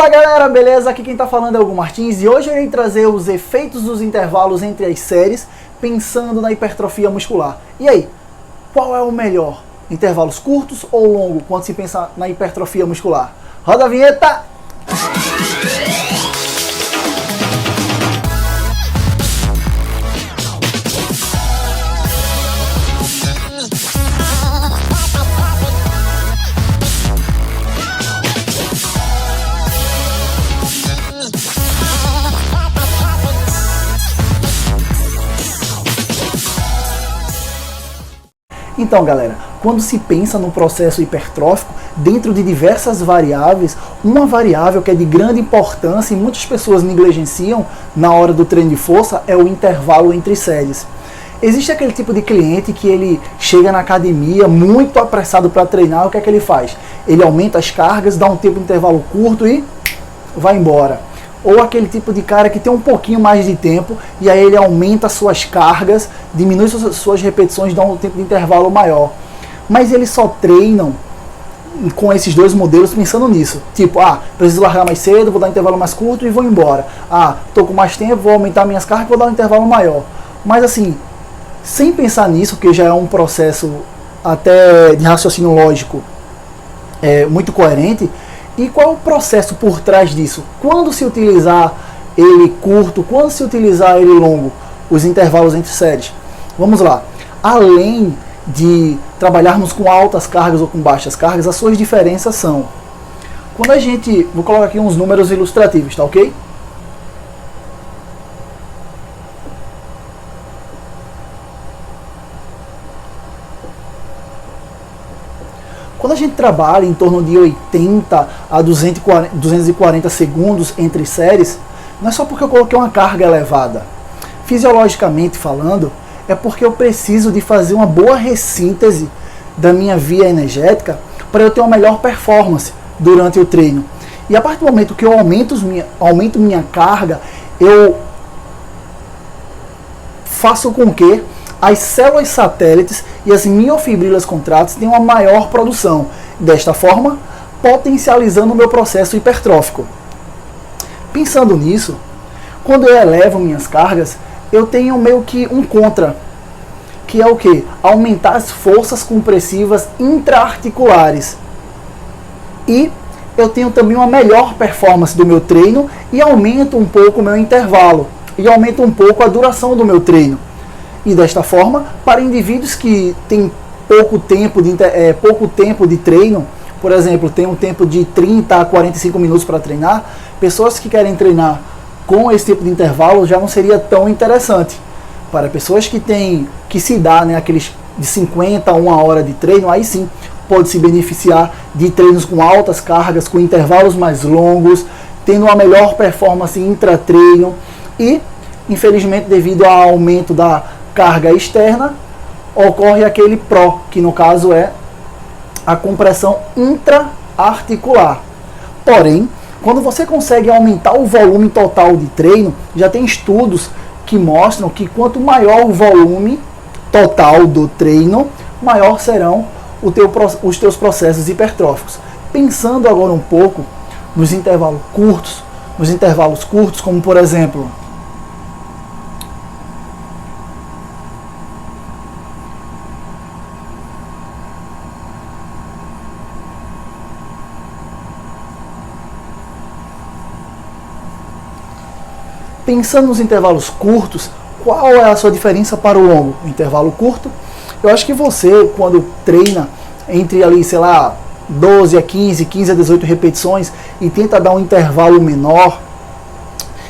Fala galera, beleza? Aqui quem tá falando é Hugo Martins e hoje eu irei trazer os efeitos dos intervalos entre as séries pensando na hipertrofia muscular. E aí, qual é o melhor? Intervalos curtos ou longos quando se pensa na hipertrofia muscular? Roda a vinheta! Então galera, quando se pensa no processo hipertrófico, dentro de diversas variáveis, uma variável que é de grande importância e muitas pessoas negligenciam na hora do treino de força é o intervalo entre séries. Existe aquele tipo de cliente que ele chega na academia muito apressado para treinar, o que é que ele faz? Ele aumenta as cargas, dá um tempo de intervalo curto e vai embora. Ou aquele tipo de cara que tem um pouquinho mais de tempo e aí ele aumenta suas cargas, diminui suas repetições, dá um tempo de intervalo maior. Mas eles só treinam com esses dois modelos pensando nisso. Tipo, preciso largar mais cedo, vou dar um intervalo mais curto e vou embora. Tô com mais tempo, vou aumentar minhas cargas e vou dar um intervalo maior. Mas assim, sem pensar nisso, que já é um processo até de raciocínio lógico muito coerente. E qual é o processo por trás disso? Quando se utilizar ele curto, quando se utilizar ele longo, os intervalos entre séries? Vamos lá. Além de trabalharmos com altas cargas ou com baixas cargas, as suas diferenças são... Quando a gente... Vou colocar aqui uns números ilustrativos, tá ok? Quando a gente trabalha em torno de 80 a 240 segundos entre séries, não é só porque eu coloquei uma carga elevada. Fisiologicamente falando, é porque eu preciso de fazer uma boa ressíntese da minha via energética para eu ter uma melhor performance durante o treino. E a partir do momento que eu aumento minha carga, eu faço com que as células satélites e as miofibrilas contráteis têm uma maior produção, desta forma potencializando o meu processo hipertrófico. Pensando nisso, quando eu elevo minhas cargas, eu tenho meio que um contra, que é o que? Aumentar as forças compressivas intraarticulares. E eu tenho também uma melhor performance do meu treino e aumento um pouco o meu intervalo, e aumento um pouco a duração do meu treino. E desta forma, para indivíduos que têm pouco tempo de treino, por exemplo, tem um tempo de 30 a 45 minutos para treinar, pessoas que querem treinar com esse tipo de intervalo já não seria tão interessante. Para pessoas que se dá aqueles de 50 a 1 hora de treino, aí sim pode se beneficiar de treinos com altas cargas, com intervalos mais longos, tendo uma melhor performance intratreino e, infelizmente, devido ao aumento da carga externa, ocorre aquele PRO, que no caso é a compressão intraarticular. Porém, quando você consegue aumentar o volume total de treino, já tem estudos que mostram que quanto maior o volume total do treino, maior serão os teus processos hipertróficos. Pensando agora um pouco nos intervalos curtos, como por exemplo, pensando nos intervalos curtos, qual é a sua diferença para o longo? O intervalo curto, eu acho que você, quando treina entre ali, 12 a 15, 15 a 18 repetições e tenta dar um intervalo menor,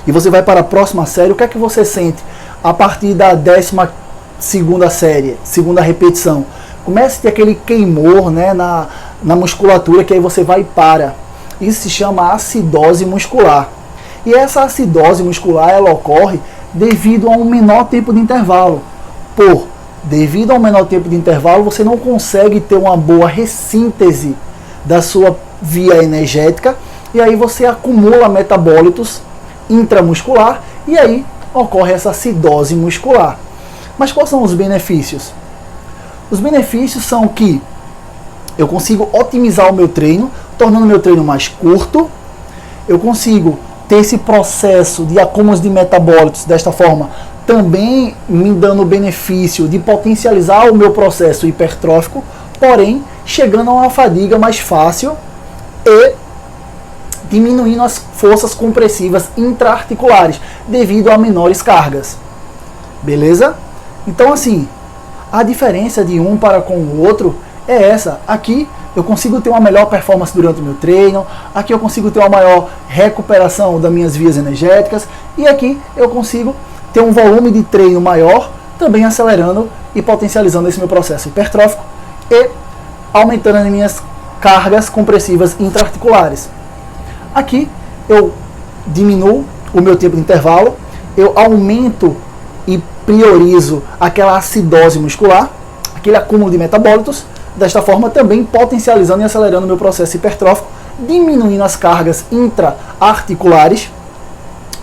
e você vai para a próxima série, o que é que você sente a partir da 12ª série, segunda repetição? Começa a ter aquele queimor na musculatura, que aí você vai e para. Isso se chama acidose muscular. E essa acidose muscular, ela ocorre devido a um menor tempo de intervalo. Devido a um menor tempo de intervalo, você não consegue ter uma boa ressíntese da sua via energética, e aí você acumula metabólitos intramuscular, e aí ocorre essa acidose muscular. Mas quais são os benefícios? Os benefícios são que eu consigo otimizar o meu treino, tornando o meu treino mais curto, eu consigo ter esse processo de acúmulo de metabólitos desta forma, também me dando o benefício de potencializar o meu processo hipertrófico, porém chegando a uma fadiga mais fácil e diminuindo as forças compressivas intraarticulares devido a menores cargas. Beleza? Então assim, a diferença de um para com o outro é essa. Aqui eu consigo ter uma melhor performance durante o meu treino, aqui eu consigo ter uma maior recuperação das minhas vias energéticas, e aqui eu consigo ter um volume de treino maior, também acelerando e potencializando esse meu processo hipertrófico e aumentando as minhas cargas compressivas intraarticulares. Aqui eu diminuo o meu tempo de intervalo, eu aumento e priorizo aquela acidose muscular, aquele acúmulo de metabólitos, desta forma também potencializando e acelerando o meu processo hipertrófico, diminuindo as cargas intraarticulares,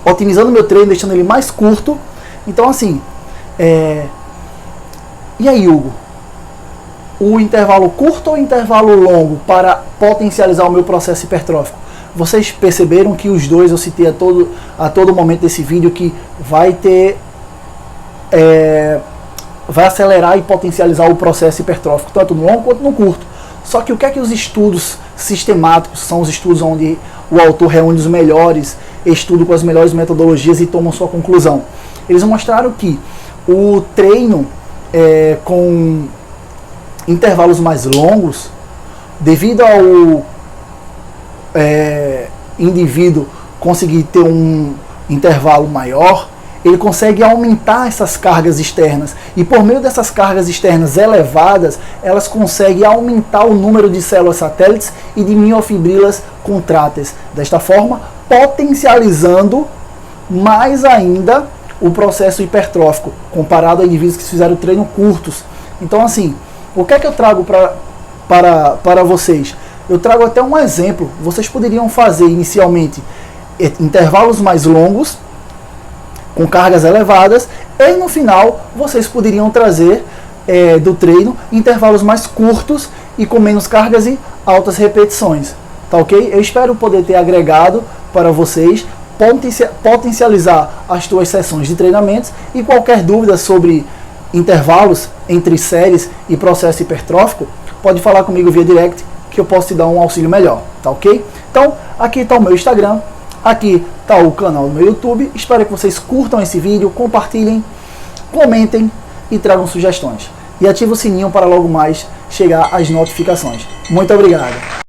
otimizando o meu treino, deixando ele mais curto. Então assim, e aí, Hugo? O intervalo curto ou o intervalo longo para potencializar o meu processo hipertrófico? Vocês perceberam que os dois eu citei a todo momento desse vídeo que vai ter... vai acelerar e potencializar o processo hipertrófico, tanto no longo quanto no curto. Só que o que é que os estudos sistemáticos, são os estudos onde o autor reúne os melhores estudos com as melhores metodologias e tomam sua conclusão? Eles mostraram que o treino com intervalos mais longos, devido ao indivíduo conseguir ter um intervalo maior, ele consegue aumentar essas cargas externas, e por meio dessas cargas externas elevadas, elas conseguem aumentar o número de células satélites e de miofibrilas contráteis, desta forma potencializando mais ainda o processo hipertrófico, comparado a indivíduos que fizeram treino curtos. Então assim, o que é que eu trago para vocês? Eu trago até um exemplo. Vocês poderiam fazer inicialmente intervalos mais longos, com cargas elevadas, e no final vocês poderiam trazer do treino intervalos mais curtos e com menos cargas e altas repetições. Tá ok? Eu espero poder ter agregado para vocês, potencializar as tuas sessões de treinamentos, e qualquer dúvida sobre intervalos entre séries e processo hipertrófico, pode falar comigo via direct, que eu posso te dar um auxílio melhor, tá ok? Então, aqui está o meu Instagram, aqui está o canal do meu YouTube. Espero que vocês curtam esse vídeo, compartilhem, comentem e tragam sugestões. E ative o sininho para logo mais chegar as notificações. Muito obrigado!